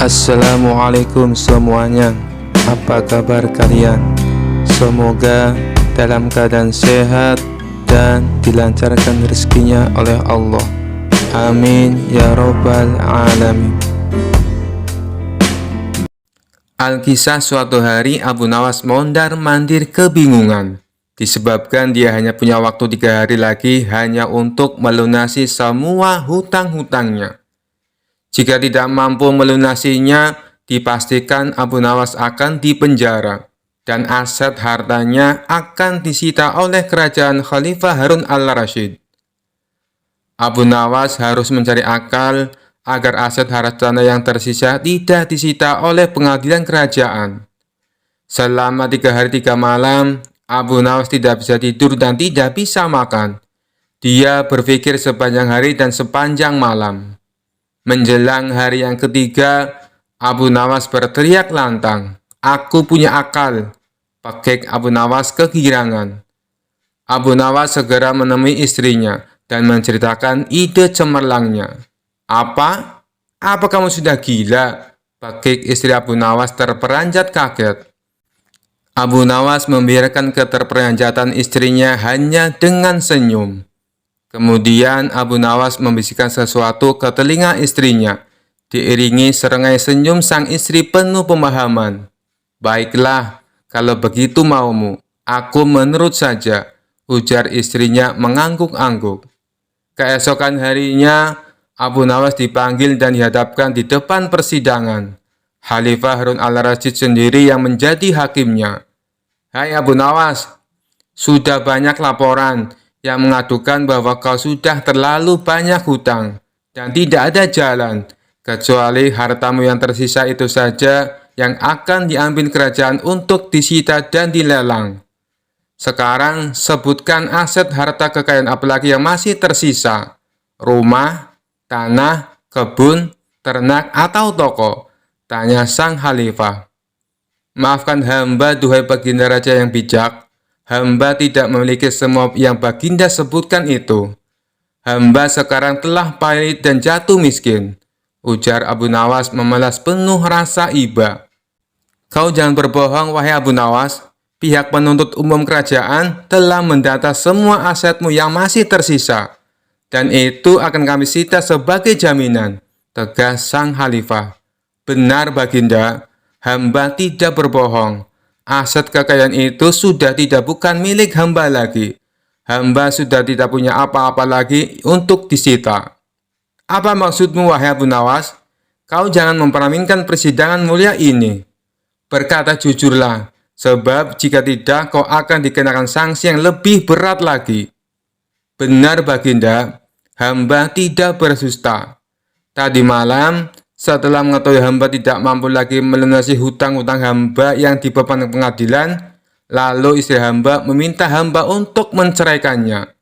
Assalamualaikum semuanya. Apa kabar kalian? Semoga dalam keadaan sehat dan dilancarkan rezekinya oleh Allah. Amin ya robbal alamin. Alkisah suatu hari Abu Nawas mondar-mandir kebingungan, disebabkan dia hanya punya waktu 3 hari lagi hanya untuk melunasi semua hutang-hutangnya. Jika tidak mampu melunasinya, dipastikan Abu Nawas akan dipenjara dan aset hartanya akan disita oleh kerajaan Khalifah Harun al-Rasyid. Abu Nawas harus mencari akal agar aset hartanya yang tersisa tidak disita oleh pengadilan kerajaan. Selama 3 hari 3 malam, Abu Nawas tidak bisa tidur dan tidak bisa makan. Dia berpikir sepanjang hari dan sepanjang malam. Menjelang hari yang ketiga, Abu Nawas berteriak lantang, "Aku punya akal!" Pakik Abu Nawas kegirangan. Abu Nawas segera menemui istrinya dan menceritakan ide cemerlangnya. Apa kamu sudah gila?" Pakik istri Abu Nawas terperanjat kaget. Abu Nawas membiarkan keterperanjatan istrinya hanya dengan senyum. Kemudian Abu Nawas membisikkan sesuatu ke telinga istrinya, diiringi serengai senyum sang istri penuh pemahaman. "Baiklah, kalau begitu maumu, aku menurut saja," ujar istrinya mengangguk-angguk. Keesokan harinya, Abu Nawas dipanggil dan dihadapkan di depan persidangan. Khalifah Harun al-Rasyid sendiri yang menjadi hakimnya. "Hai Abu Nawas, sudah banyak laporan yang mengadukan bahwa kau sudah terlalu banyak hutang dan tidak ada jalan kecuali hartamu yang tersisa itu saja yang akan diambil kerajaan untuk disita dan dilelang. Sekarang sebutkan aset harta kekayaan apalagi yang masih tersisa, rumah, tanah, kebun, ternak, atau toko?" tanya sang khalifah. "Maafkan hamba, duhai baginda raja yang bijak. Hamba tidak memiliki semua yang baginda sebutkan itu. Hamba sekarang telah pailit dan jatuh miskin," ujar Abu Nawas memelas penuh rasa iba. "Kau jangan berbohong, wahai Abu Nawas. Pihak penuntut umum kerajaan telah mendata semua asetmu yang masih tersisa, dan itu akan kami sita sebagai jaminan," tegas sang khalifah. "Benar baginda, hamba tidak berbohong. Aset kekayaan itu sudah bukan milik hamba lagi. Hamba sudah tidak punya apa-apa lagi untuk disita." "Apa maksudmu, wahai Abu Nawas? Kau jangan mempermainkan persidangan mulia ini. Berkata jujurlah, sebab jika tidak kau akan dikenakan sanksi yang lebih berat lagi." "Benar baginda, hamba tidak berdusta. Tadi malam, setelah mengetahui hamba tidak mampu lagi melunasi hutang-hutang hamba yang dibeban pengadilan, lalu istri hamba meminta hamba untuk menceraikannya.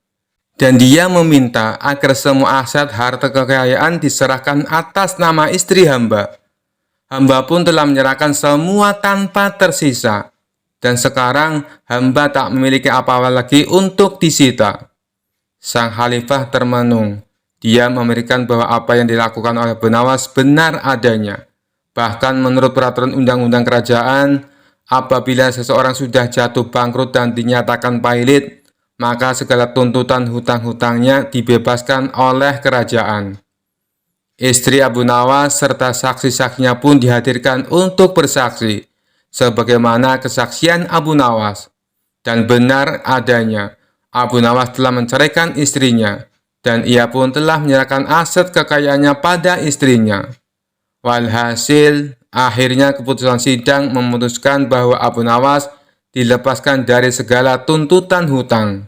Dan dia meminta agar semua aset harta kekayaan diserahkan atas nama istri hamba. Hamba pun telah menyerahkan semua tanpa tersisa. Dan sekarang hamba tak memiliki apa-apa lagi untuk disita." Sang khalifah termenung. Dia memberikan bahwa apa yang dilakukan oleh Abu Nawas benar adanya. Bahkan menurut peraturan undang-undang kerajaan, apabila seseorang sudah jatuh bangkrut dan dinyatakan pailit, maka segala tuntutan hutang-hutangnya dibebaskan oleh kerajaan. Istri Abu Nawas serta saksi-saksinya pun dihadirkan untuk bersaksi, sebagaimana kesaksian Abu Nawas. Dan benar adanya, Abu Nawas telah menceraikan istrinya, dan ia pun telah menyerahkan aset kekayaannya pada istrinya. Walhasil, akhirnya keputusan sidang memutuskan bahwa Abu Nawas dilepaskan dari segala tuntutan hutang.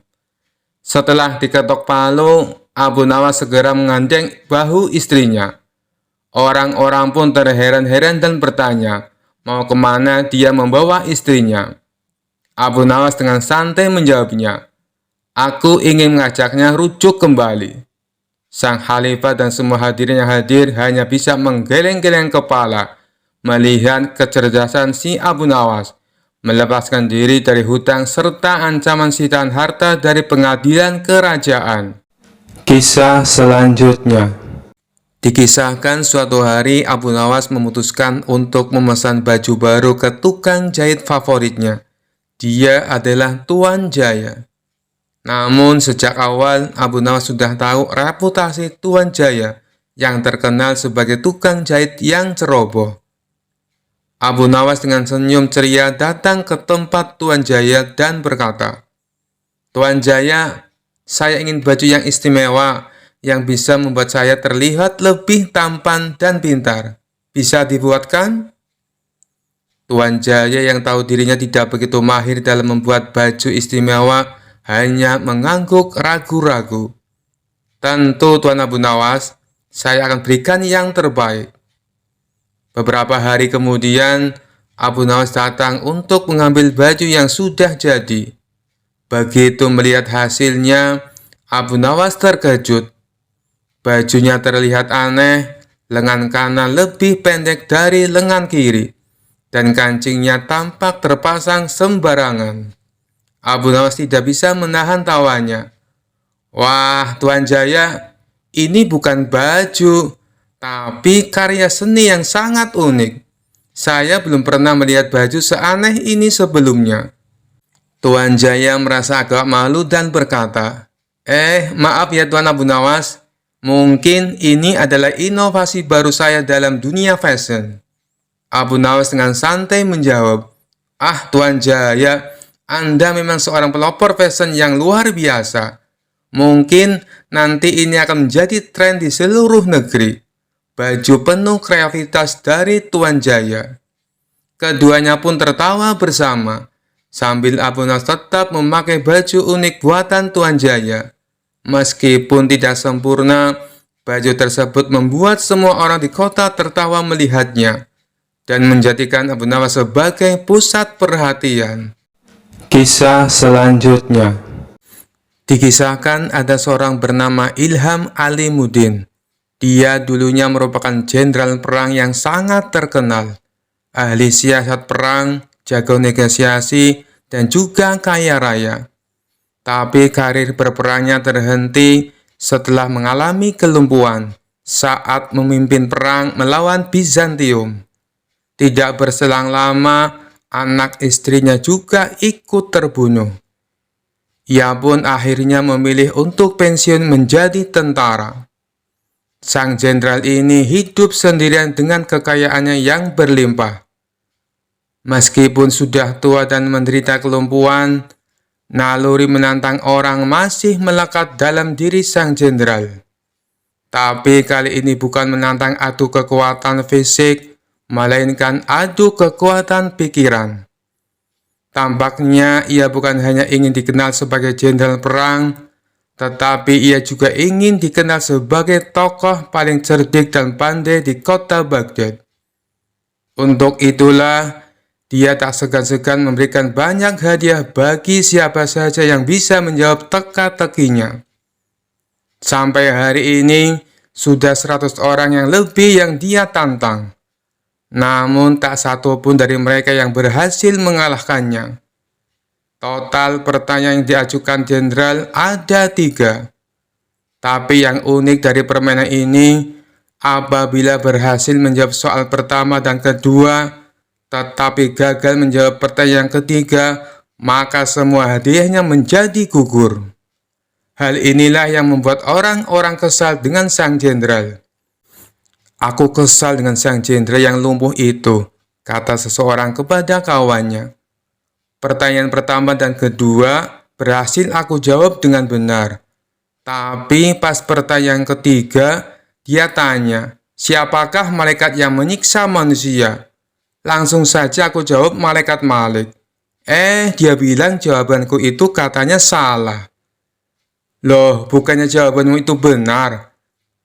Setelah diketok palu, Abu Nawas segera menggandeng bahu istrinya. Orang-orang pun terheran-heran dan bertanya, mau kemana dia membawa istrinya. Abu Nawas dengan santai menjawabnya, "Aku ingin mengajaknya rujuk kembali." Sang khalifah dan semua hadirin yang hadir hanya bisa menggeleng-geleng kepala melihat kecerdasan si Abu Nawas melepaskan diri dari hutang serta ancaman sitaan harta dari pengadilan kerajaan. Kisah selanjutnya. Dikisahkan suatu hari Abu Nawas memutuskan untuk memesan baju baru ke tukang jahit favoritnya. Dia adalah Tuan Jaya. Namun sejak awal Abu Nawas sudah tahu reputasi Tuan Jaya yang terkenal sebagai tukang jahit yang ceroboh. Abu Nawas dengan senyum ceria datang ke tempat Tuan Jaya dan berkata, "Tuan Jaya, saya ingin baju yang istimewa yang bisa membuat saya terlihat lebih tampan dan pintar. Bisa dibuatkan?" Tuan Jaya yang tahu dirinya tidak begitu mahir dalam membuat baju istimewa hanya mengangguk ragu-ragu. "Tentu Tuan Abu Nawas, saya akan berikan yang terbaik." Beberapa hari kemudian, Abu Nawas datang untuk mengambil baju yang sudah jadi. Begitu melihat hasilnya, Abu Nawas terkejut. Bajunya terlihat aneh, lengan kanan lebih pendek dari lengan kiri, dan kancingnya tampak terpasang sembarangan. Abu Nawas tidak bisa menahan tawanya. "Wah, Tuan Jaya, ini bukan baju, tapi karya seni yang sangat unik. Saya belum pernah melihat baju seaneh ini sebelumnya." Tuan Jaya merasa agak malu dan berkata, "Maaf ya Tuan Abu Nawas, mungkin ini adalah inovasi baru saya dalam dunia fashion." Abu Nawas dengan santai menjawab, "Tuan Jaya, Anda memang seorang pelopor fashion yang luar biasa. Mungkin nanti ini akan menjadi tren di seluruh negeri." Baju penuh kreativitas dari Tuan Jaya. Keduanya pun tertawa bersama, sambil Abu Nawas tetap memakai baju unik buatan Tuan Jaya. Meskipun tidak sempurna, baju tersebut membuat semua orang di kota tertawa melihatnya, dan menjadikan Abu Nawas sebagai pusat perhatian. Kisah selanjutnya. Dikisahkan ada seorang bernama Ilham Alimuddin. Dia dulunya merupakan jenderal perang yang sangat terkenal, ahli siasat perang, jago negosiasi, dan juga kaya raya. Tapi karir berperangnya terhenti setelah mengalami kelumpuhan saat memimpin perang melawan Bizantium. Tidak berselang lama, anak istrinya juga ikut terbunuh. Ia pun akhirnya memilih untuk pensiun menjadi tentara. Sang jenderal ini hidup sendirian dengan kekayaannya yang berlimpah. Meskipun sudah tua dan menderita kelumpuhan, naluri menantang orang masih melekat dalam diri sang jenderal. Tapi kali ini bukan menantang adu kekuatan fisik, melainkan adu kekuatan pikiran. Tampaknya ia bukan hanya ingin dikenal sebagai jenderal perang, tetapi ia juga ingin dikenal sebagai tokoh paling cerdik dan pandai di kota Baghdad. Untuk itulah, dia tak segan-segan memberikan banyak hadiah bagi siapa saja yang bisa menjawab teka-tekinya. Sampai hari ini, sudah 100 orang yang lebih yang dia tantang. Namun tak satu pun dari mereka yang berhasil mengalahkannya. Total pertanyaan yang diajukan jenderal ada 3. Tapi yang unik dari permainan ini, apabila berhasil menjawab soal pertama dan kedua, tetapi gagal menjawab pertanyaan ketiga, maka semua hadiahnya menjadi gugur. Hal inilah yang membuat orang-orang kesal dengan sang jenderal. "Aku kesal dengan sang jenderal yang lumpuh itu," kata seseorang kepada kawannya. "Pertanyaan pertama dan kedua berhasil aku jawab dengan benar. Tapi pas pertanyaan ketiga, dia tanya, siapakah malaikat yang menyiksa manusia? Langsung saja aku jawab malaikat Malik. Dia bilang jawabanku itu katanya salah." "Loh, bukannya jawabanmu itu benar?"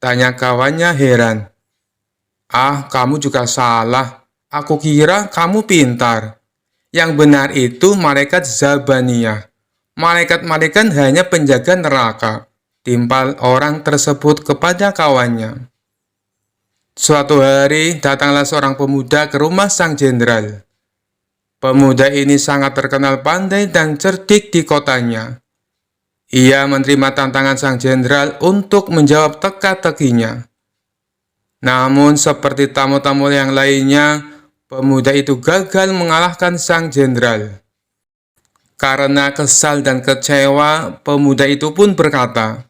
tanya kawannya heran. Kamu juga salah. Aku kira kamu pintar. Yang benar itu malaikat Zabaniyah. Malaikat-malaikat hanya penjaga neraka," timpal orang tersebut kepada kawannya. Suatu hari, datanglah seorang pemuda ke rumah sang jenderal. Pemuda ini sangat terkenal pandai dan cerdik di kotanya. Ia menerima tantangan sang jenderal untuk menjawab teka-tekinya. Namun seperti tamu-tamu yang lainnya, pemuda itu gagal mengalahkan sang jenderal. Karena kesal dan kecewa, pemuda itu pun berkata,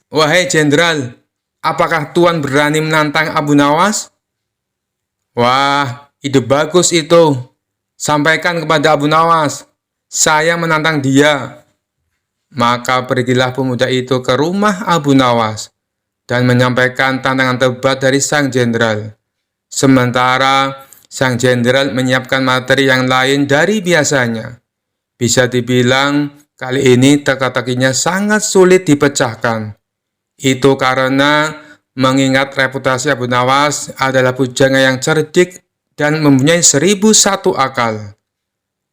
"Wahai jenderal, apakah Tuan berani menantang Abu Nawas?" "Wah, ide bagus itu. Sampaikan kepada Abu Nawas, saya menantang dia." Maka pergilah pemuda itu ke rumah Abu Nawas dan menyampaikan tantangan tebal dari sang jenderal. Sementara sang jenderal menyiapkan materi yang lain dari biasanya. Bisa dibilang kali ini teka-tekinya sangat sulit dipecahkan. Itu karena mengingat reputasi Abu Nawas adalah pujangga yang cerdik dan mempunyai 1001 akal.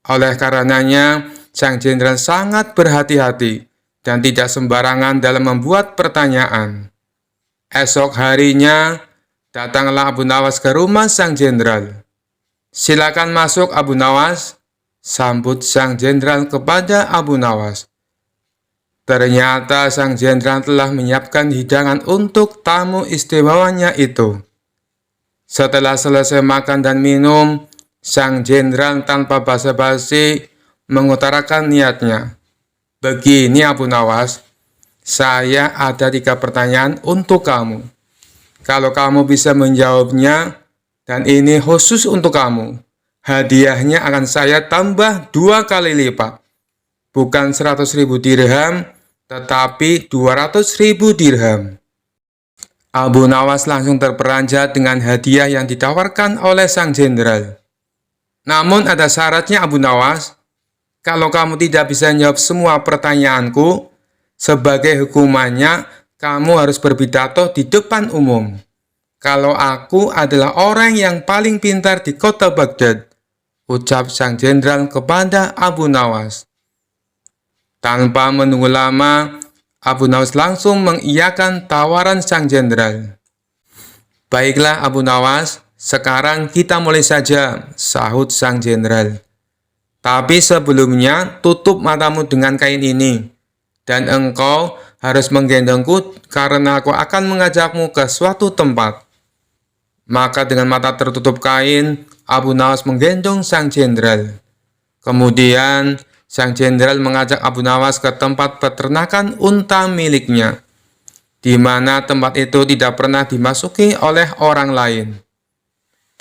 Oleh karenanya, sang jenderal sangat berhati-hati dan tidak sembarangan dalam membuat pertanyaan. Esok harinya, datanglah Abu Nawas ke rumah sang jenderal. "Silakan masuk Abu Nawas," sambut sang jenderal kepada Abu Nawas. Ternyata sang jenderal telah menyiapkan hidangan untuk tamu istimewanya itu. Setelah selesai makan dan minum, sang jenderal tanpa basa-basi mengutarakan niatnya. "Begini Abu Nawas, saya ada 3 pertanyaan untuk kamu. Kalau kamu bisa menjawabnya, dan ini khusus untuk kamu, hadiahnya akan saya tambah 2 kali lipat. Bukan 100.000 dirham, tetapi 200.000 dirham." Abu Nawas langsung terperanjat dengan hadiah yang ditawarkan oleh sang jenderal. "Namun ada syaratnya Abu Nawas. Kalau kamu tidak bisa menjawab semua pertanyaanku, sebagai hukumannya kamu harus berpidato di depan umum. Kalau aku adalah orang yang paling pintar di kota Baghdad," ucap sang jenderal kepada Abu Nawas. Tanpa menunggu lama, Abu Nawas langsung mengiyakan tawaran sang jenderal. "Baiklah Abu Nawas, sekarang kita mulai saja," sahut sang jenderal. "Tapi sebelumnya tutup matamu dengan kain ini, dan engkau harus menggendongku karena aku akan mengajakmu ke suatu tempat." Maka dengan mata tertutup kain, Abu Nawas menggendong sang jenderal. Kemudian, sang jenderal mengajak Abu Nawas ke tempat peternakan unta miliknya, di mana tempat itu tidak pernah dimasuki oleh orang lain.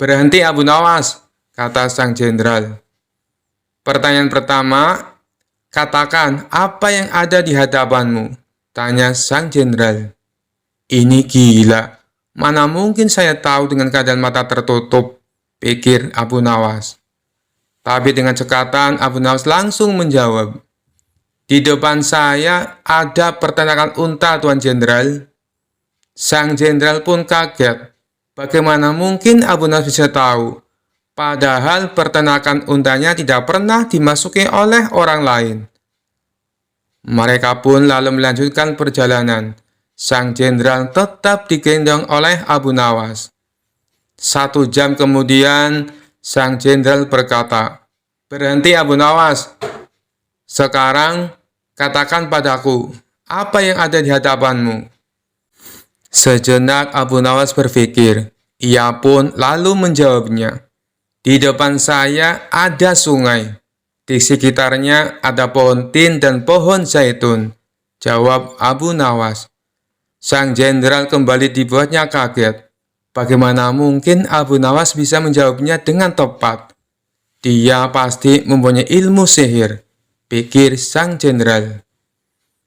"Berhenti Abu Nawas," kata sang jenderal. "Pertanyaan pertama, katakan apa yang ada di hadapanmu," tanya sang jenderal. "Ini gila, mana mungkin saya tahu dengan keadaan mata tertutup," pikir Abu Nawas. Tapi dengan cekatan, Abu Nawas langsung menjawab, "Di depan saya ada peternakan unta, Tuan Jenderal." Sang jenderal pun kaget. Bagaimana mungkin Abu Nawas bisa tahu? Padahal peternakan untanya tidak pernah dimasuki oleh orang lain. Mereka pun lalu melanjutkan perjalanan. Sang jenderal tetap digendong oleh Abu Nawas. 1 jam kemudian, sang jenderal berkata, "Berhenti Abu Nawas. Sekarang katakan padaku, apa yang ada di hadapanmu?" Sejenak Abu Nawas berpikir. Ia pun lalu menjawabnya, "Di depan saya ada sungai. Di sekitarnya ada pohon tin dan pohon zaitun," jawab Abu Nawas. Sang jenderal kembali dibuatnya kaget. Bagaimana mungkin Abu Nawas bisa menjawabnya dengan tepat? Dia pasti mempunyai ilmu sihir, pikir sang jenderal.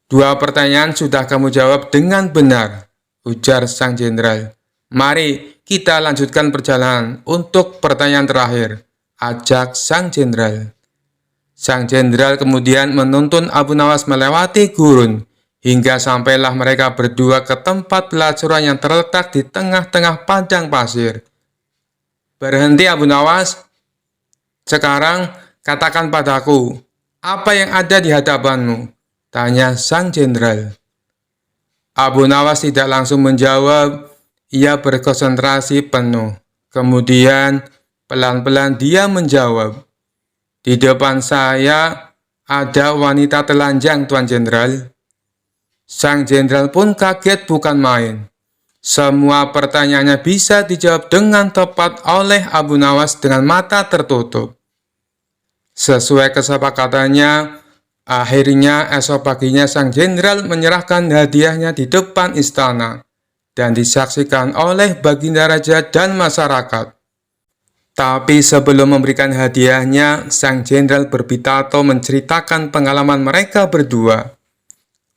"2 pertanyaan sudah kamu jawab dengan benar," ujar sang jenderal. "Mari kita lanjutkan perjalanan untuk pertanyaan terakhir," ajak sang jenderal. Sang jenderal kemudian menuntun Abu Nawas melewati gurun, hingga sampailah mereka berdua ke tempat pelacuran yang terletak di tengah-tengah padang pasir. "Berhenti Abu Nawas. Sekarang katakan padaku, apa yang ada di hadapanmu?" tanya sang jenderal. Abu Nawas tidak langsung menjawab. Ia berkonsentrasi penuh. Kemudian pelan-pelan dia menjawab, "Di depan saya ada wanita telanjang, Tuan Jenderal." Sang jenderal pun kaget bukan main. Semua pertanyaannya bisa dijawab dengan tepat oleh Abu Nawas dengan mata tertutup. Sesuai kesepakatannya, akhirnya esok paginya sang jenderal menyerahkan hadiahnya di depan istana dan disaksikan oleh Baginda Raja dan masyarakat. Tapi sebelum memberikan hadiahnya, sang jenderal berpitato menceritakan pengalaman mereka berdua.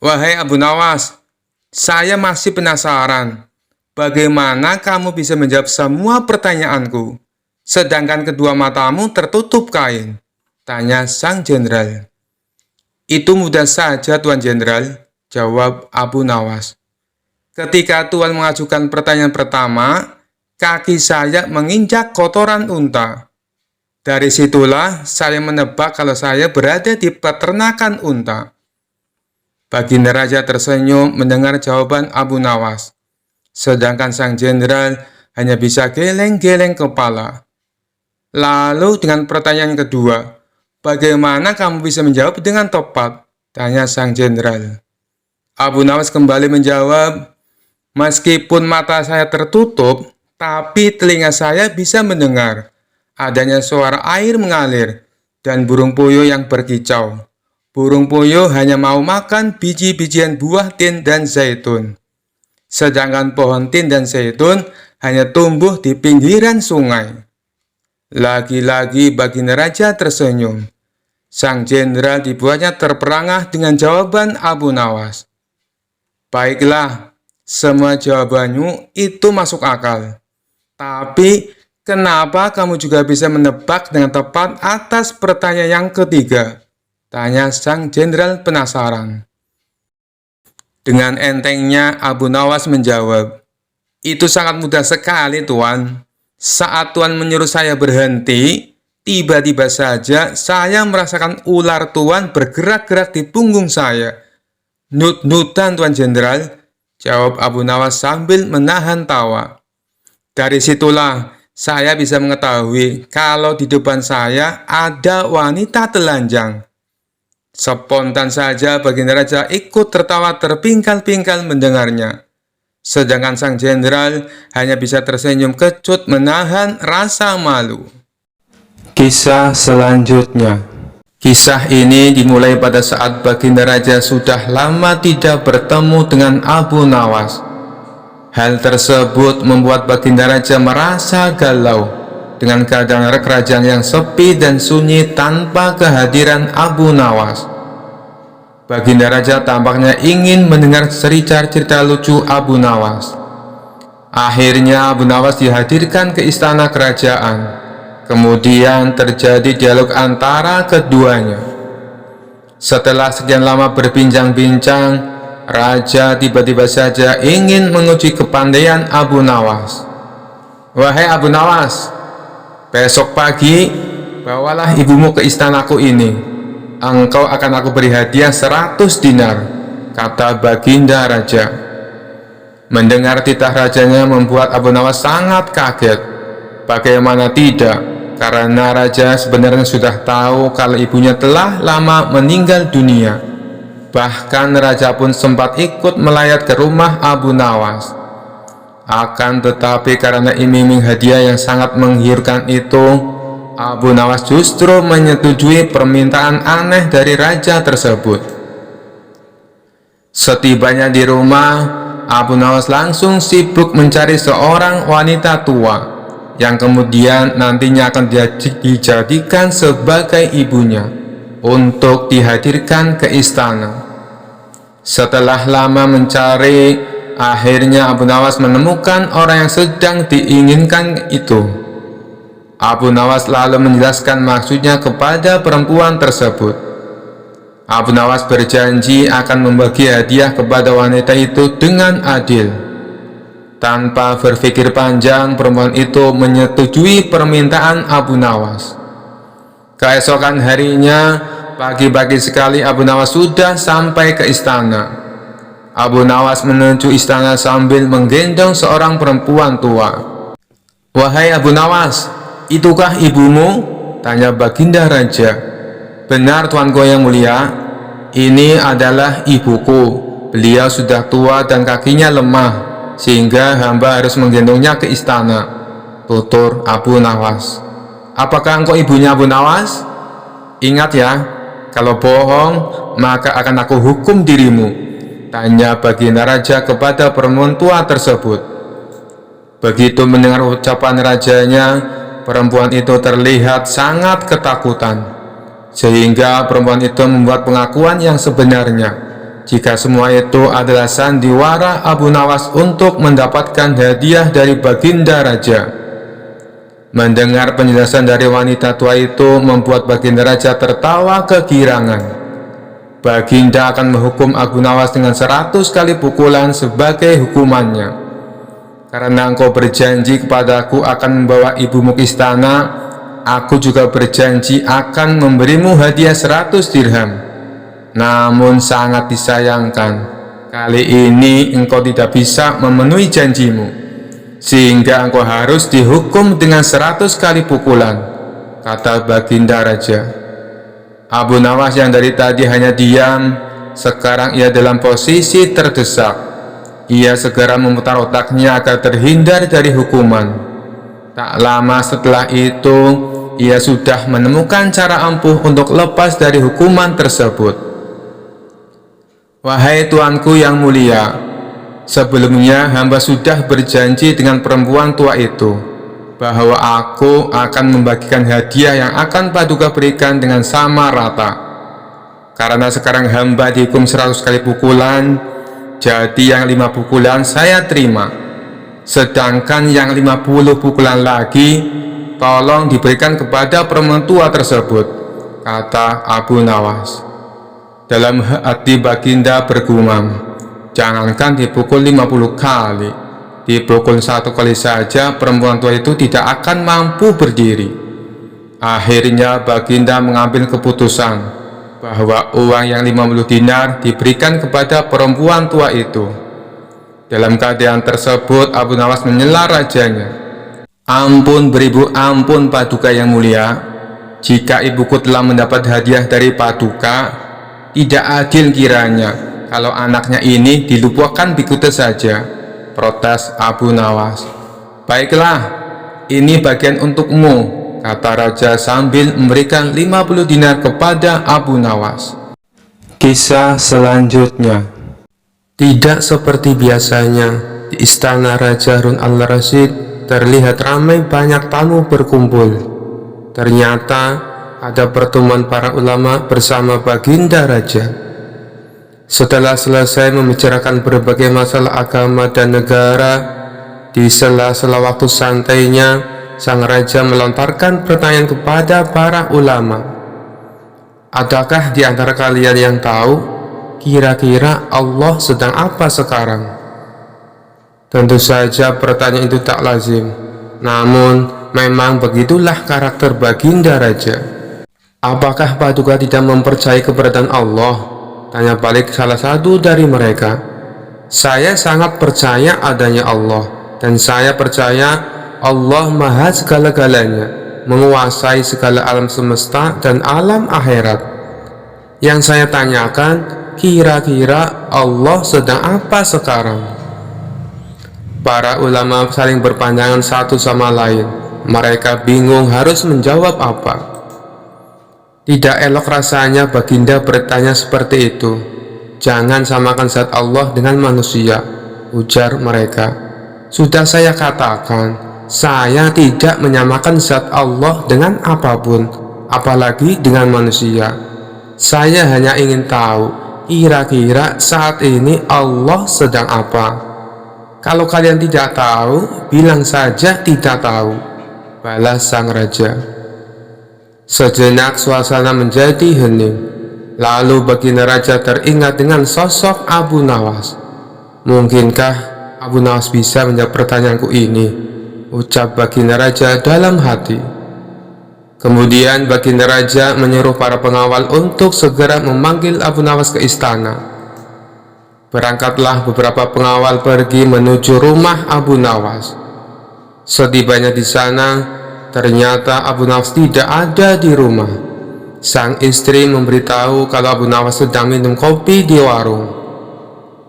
"Wahai Abu Nawas, saya masih penasaran. Bagaimana kamu bisa menjawab semua pertanyaanku, sedangkan kedua matamu tertutup kain?" tanya sang jenderal. "Itu mudah saja, Tuan Jenderal," jawab Abu Nawas. "Ketika Tuan mengajukan pertanyaan pertama, kaki saya menginjak kotoran unta. Dari situlah saya menebak kalau saya berada di peternakan unta." Baginda Raja tersenyum mendengar jawaban Abu Nawas. Sedangkan sang jenderal hanya bisa geleng-geleng kepala. "Lalu dengan pertanyaan kedua, bagaimana kamu bisa menjawab dengan tepat?" tanya sang jenderal. Abu Nawas kembali menjawab, "Meskipun mata saya tertutup, tapi telinga saya bisa mendengar adanya suara air mengalir dan burung puyuh yang berkicau. Burung puyuh hanya mau makan biji-bijian buah tin dan zaitun. Sedangkan pohon tin dan zaitun hanya tumbuh di pinggiran sungai." Lagi-lagi Baginda Raja tersenyum. Sang jenderal dibuatnya terperangah dengan jawaban Abu Nawas. "Baiklah, semua jawabanmu itu masuk akal. Tapi kenapa kamu juga bisa menebak dengan tepat atas pertanyaan yang ketiga?" tanya sang jenderal penasaran. Dengan entengnya Abu Nawas menjawab, "Itu sangat mudah sekali, Tuan. Saat Tuan menyuruh saya berhenti, tiba-tiba saja saya merasakan ular Tuan bergerak-gerak di punggung saya." "Nut-nutan, Tuan Jenderal," jawab Abu Nawas sambil menahan tawa. "Dari situlah saya bisa mengetahui kalau di depan saya ada wanita telanjang." Spontan saja Baginda Raja ikut tertawa terpingkal-pingkal mendengarnya. Sedangkan sang jenderal hanya bisa tersenyum kecut menahan rasa malu. Kisah selanjutnya. Kisah ini dimulai pada saat Baginda Raja sudah lama tidak bertemu dengan Abu Nawas. Hal tersebut membuat Baginda Raja merasa galau dengan keadaan kerajaan yang sepi dan sunyi tanpa kehadiran Abu Nawas. Baginda Raja tampaknya ingin mendengar cerita-cerita lucu Abu Nawas. Akhirnya Abu Nawas dihadirkan ke istana kerajaan. Kemudian terjadi dialog antara keduanya. Setelah sekian lama berbincang-bincang, Raja tiba-tiba saja ingin menguji kepandaian Abu Nawas. "Wahai Abu Nawas, besok pagi bawalah ibumu ke istanaku ini. Engkau akan aku beri hadiah 100 dinar, kata Baginda Raja. Mendengar titah rajanya membuat Abu Nawas sangat kaget. Bagaimana tidak, karena Raja sebenarnya sudah tahu kalau ibunya telah lama meninggal dunia. Bahkan Raja pun sempat ikut melayat ke rumah Abu Nawas. Akan tetapi karena iming-iming hadiah yang sangat menggiurkan itu, Abu Nawas justru menyetujui permintaan aneh dari raja tersebut. Setibanya di rumah, Abu Nawas langsung sibuk mencari seorang wanita tua yang kemudian nantinya akan dijadikan sebagai ibunya untuk dihadirkan ke istana. Setelah lama mencari, akhirnya Abu Nawas menemukan orang yang sedang diinginkan itu. Abu Nawas lalu menjelaskan maksudnya kepada perempuan tersebut. Abu Nawas berjanji akan membagi hadiah kepada wanita itu dengan adil. Tanpa berpikir panjang, perempuan itu menyetujui permintaan Abu Nawas. Keesokan harinya, pagi-pagi sekali Abu Nawas sudah sampai ke istana. Abu Nawas menuju istana sambil menggendong seorang perempuan tua. "Wahai Abu Nawas, itukah ibumu?" tanya Baginda Raja. "Benar, Tuanku yang mulia, ini adalah ibuku. Beliau sudah tua dan kakinya lemah, sehingga hamba harus menggendongnya ke istana. Tutur Abu Nawas. Apakah engkau ibunya Abu Nawas? Ingat ya, kalau bohong maka akan aku hukum dirimu, tanya baginda raja kepada perempuan tua tersebut. Begitu mendengar ucapan rajanya, perempuan itu terlihat sangat ketakutan, sehingga perempuan itu membuat pengakuan yang sebenarnya jika semua itu adalah sandiwara Abu Nawas untuk mendapatkan hadiah dari baginda raja. Mendengar penjelasan dari wanita tua itu membuat baginda raja tertawa kegirangan. Baginda akan menghukum Abu Nawas dengan 100 kali pukulan sebagai hukumannya. Karena engkau berjanji kepadaku akan membawa ibumu ke istana, aku juga berjanji akan memberimu hadiah 100 dirham. Namun sangat disayangkan, kali ini engkau tidak bisa memenuhi janjimu, sehingga engkau harus dihukum dengan 100 kali pukulan, kata baginda raja. Abu Nawas yang dari tadi hanya diam, sekarang ia dalam posisi terdesak. Ia segera memutar otaknya agar terhindar dari hukuman. Tak lama setelah itu, ia sudah menemukan cara ampuh untuk lepas dari hukuman tersebut. Wahai tuanku yang mulia, sebelumnya hamba sudah berjanji dengan perempuan tua itu bahwa aku akan membagikan hadiah yang akan Paduka berikan dengan sama rata. Karena sekarang hamba dihukum 100 kali pukulan, jadi yang 5 pukulan saya terima, sedangkan yang 50 pukulan lagi tolong diberikan kepada perempuan tua tersebut, kata Abu Nawas. Dalam hati baginda bergumam, jangankan dipukul 50 kali, dipukul 1 kali saja perempuan tua itu tidak akan mampu berdiri. Akhirnya baginda mengambil keputusan bahwa uang yang 50 dinar diberikan kepada perempuan tua itu. Dalam keadaan tersebut Abu Nawas menyela rajanya. Ampun beribu, ampun Paduka yang mulia, jika ibuku telah mendapat hadiah dari Paduka, tidak adil kiranya kalau anaknya ini dilumpuhkan begitu saja, protes Abu Nawas. Baiklah, ini bagian untukmu, kata raja sambil memberikan 50 dinar kepada Abu Nawas. Kisah selanjutnya. Tidak seperti biasanya, di istana Raja Harun al-Rasyid terlihat ramai banyak tamu berkumpul. Ternyata ada pertemuan para ulama bersama baginda raja. Setelah selesai membicarakan berbagai masalah agama dan negara, di sela-sela waktu santainya, sang raja melontarkan pertanyaan kepada para ulama. Adakah di antara kalian yang tahu kira-kira Allah sedang apa sekarang? Tentu saja pertanyaan itu tak lazim, namun memang begitulah karakter baginda raja. Apakah Paduka tidak mempercayai keberadaan Allah? Tanya balik salah satu dari mereka. Saya sangat percaya adanya Allah, dan saya percaya Allah maha segala-galanya, menguasai segala alam semesta dan alam akhirat. Yang saya tanyakan, kira-kira Allah sedang apa sekarang? Para ulama saling berpandangan satu sama lain. Mereka bingung harus menjawab apa. Tidak elok rasanya baginda bertanya seperti itu. Jangan samakan zat Allah dengan manusia, ujar mereka. Sudah saya katakan, saya tidak menyamakan zat Allah dengan apapun, apalagi dengan manusia. Saya hanya ingin tahu, kira-kira saat ini Allah sedang apa. Kalau kalian tidak tahu, bilang saja tidak tahu, balas sang raja. Sejenak suasana menjadi hening. Lalu baginda raja teringat dengan sosok Abu Nawas. Mungkinkah Abu Nawas bisa menjawab pertanyaanku ini? Ucap baginda raja dalam hati. Kemudian baginda raja menyuruh para pengawal untuk segera memanggil Abu Nawas ke istana. Berangkatlah beberapa pengawal pergi menuju rumah Abu Nawas. Setibanya di sana, ternyata Abu Nawas tidak ada di rumah. Sang istri memberitahu kalau Abu Nawas sedang minum kopi di warung.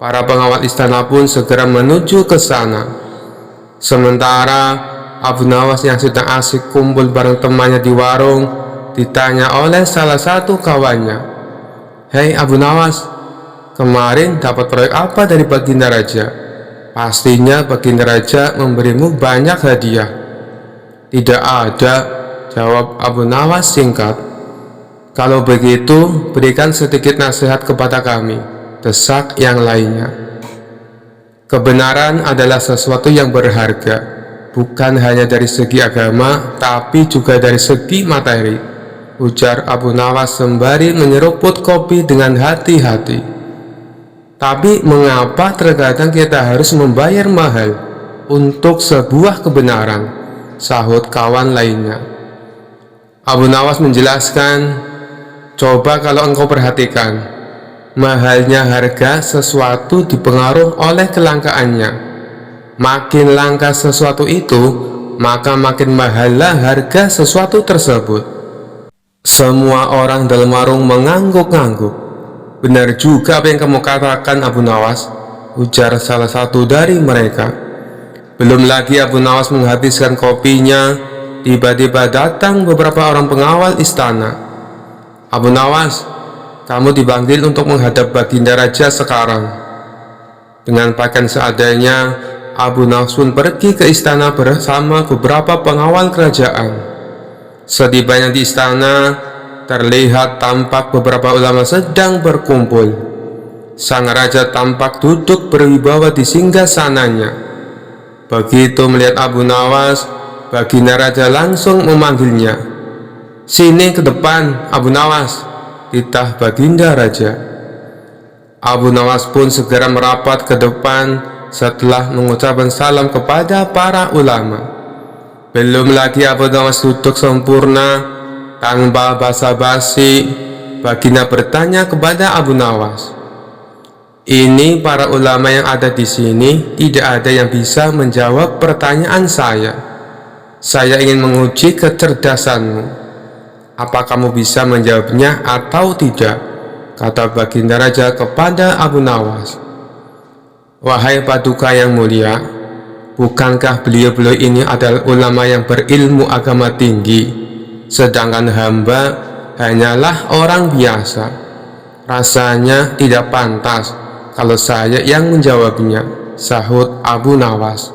Para pengawal istana pun segera menuju ke sana. Sementara Abu Nawas yang sedang asik kumpul bareng temannya di warung ditanya oleh salah satu kawannya, "Hei Abu Nawas, kemarin dapat proyek apa dari Baginda Raja? Pastinya Baginda Raja memberimu banyak hadiah." "Tidak ada," jawab Abu Nawas singkat. "Kalau begitu, berikan sedikit nasihat kepada kami," desak yang lainnya. "Kebenaran adalah sesuatu yang berharga, bukan hanya dari segi agama, tapi juga dari segi materi," ujar Abu Nawas sembari menyeruput kopi dengan hati-hati. "Tapi mengapa terkadang kita harus membayar mahal untuk sebuah kebenaran?" sahut kawan lainnya. Abu Nawas menjelaskan, "Coba kalau engkau perhatikan, mahalnya harga sesuatu dipengaruhi oleh kelangkaannya. Makin langka sesuatu itu, maka makin mahallah harga sesuatu tersebut." Semua orang dalam warung mengangguk-angguk. "Benar juga apa yang kamu katakan, Abu Nawas," ujar salah satu dari mereka. Belum lagi Abu Nawas menghabiskan kopinya, tiba-tiba datang beberapa orang pengawal istana. "Abu Nawas, kamu dipanggil untuk menghadap Baginda Raja sekarang." Dengan pakaian seadanya, Abu Nawas pun pergi ke istana bersama beberapa pengawal kerajaan. Setibanya di istana, terlihat tampak beberapa ulama sedang berkumpul. Sang raja tampak duduk berwibawa di singgasananya. Begitu melihat Abu Nawas, Baginda Raja langsung memanggilnya. "Sini ke depan, Abu Nawas," titah Baginda Raja. Abu Nawas pun segera merapat ke depan setelah mengucapkan salam kepada para ulama. Belum lagi Abu Nawas duduk sempurna, tanpa basa-basi, Baginda bertanya kepada Abu Nawas, "Ini para ulama yang ada di sini, tidak ada yang bisa menjawab pertanyaan saya. Saya ingin menguji kecerdasanmu. Apa kamu bisa menjawabnya atau tidak?" kata Baginda Raja kepada Abu Nawas. "Wahai Paduka yang mulia, bukankah beliau-beliau ini adalah ulama yang berilmu agama tinggi, sedangkan hamba hanyalah orang biasa. Rasanya tidak pantas kalau saya yang menjawabnya," sahut Abu Nawas.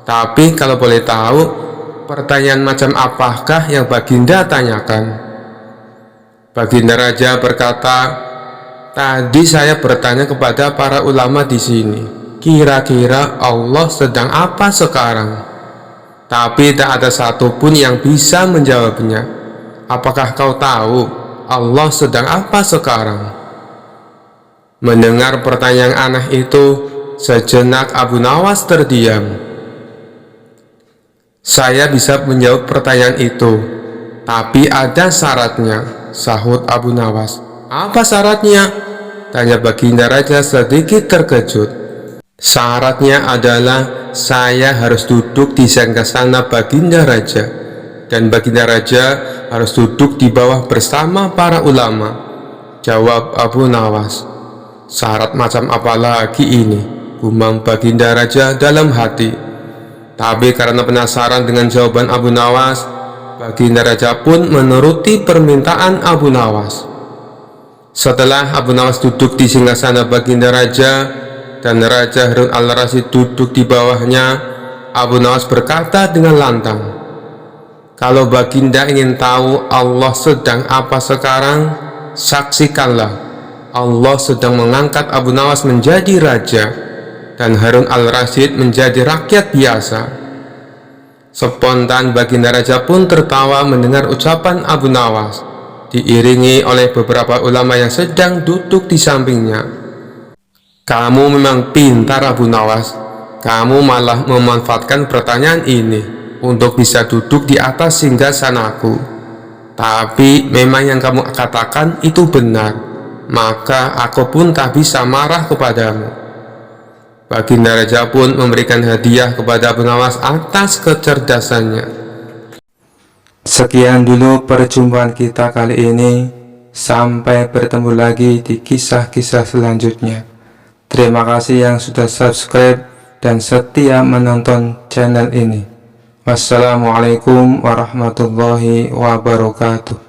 "Tapi kalau boleh tahu, pertanyaan macam apakah yang Baginda tanyakan?" Baginda Raja berkata, "Tadi saya bertanya kepada para ulama di sini, kira-kira Allah sedang apa sekarang? Tapi tak ada satupun yang bisa menjawabnya. Apakah kau tahu Allah sedang apa sekarang?" Mendengar pertanyaan aneh itu, sejenak Abu Nawas terdiam. "Saya bisa menjawab pertanyaan itu, tapi ada syaratnya," sahut Abu Nawas. "Apa syaratnya?" tanya Baginda Raja sedikit terkejut. "Syaratnya adalah saya harus duduk di singgasana Baginda Raja, dan Baginda Raja harus duduk di bawah bersama para ulama," jawab Abu Nawas. "Syarat macam apa lagi ini?" gumam Baginda Raja dalam hati. Tapi karena penasaran dengan jawaban Abu Nawas, Baginda Raja pun menuruti permintaan Abu Nawas. Setelah Abu Nawas duduk di singgasana Baginda Raja dan Raja Harun al-Rasyid duduk di bawahnya, Abu Nawas berkata dengan lantang, "Kalau Baginda ingin tahu Allah sedang apa sekarang, saksikanlah Allah sedang mengangkat Abu Nawas menjadi raja dan Harun al-Rasyid menjadi rakyat biasa." Spontan Baginda Raja pun tertawa mendengar ucapan Abu Nawas, diiringi oleh beberapa ulama yang sedang duduk di sampingnya. "Kamu memang pintar, Abu Nawas. Kamu malah memanfaatkan pertanyaan ini untuk bisa duduk di atas singgasanaku. Tapi memang yang kamu katakan itu benar, maka aku pun tak bisa marah kepadamu." Baginda Raja pun memberikan hadiah kepada Abu Nawas atas kecerdasannya. Sekian dulu perjumpaan kita kali ini. Sampai bertemu lagi di kisah-kisah selanjutnya. Terima kasih yang sudah subscribe dan setia menonton channel ini. Wassalamualaikum warahmatullahi wabarakatuh.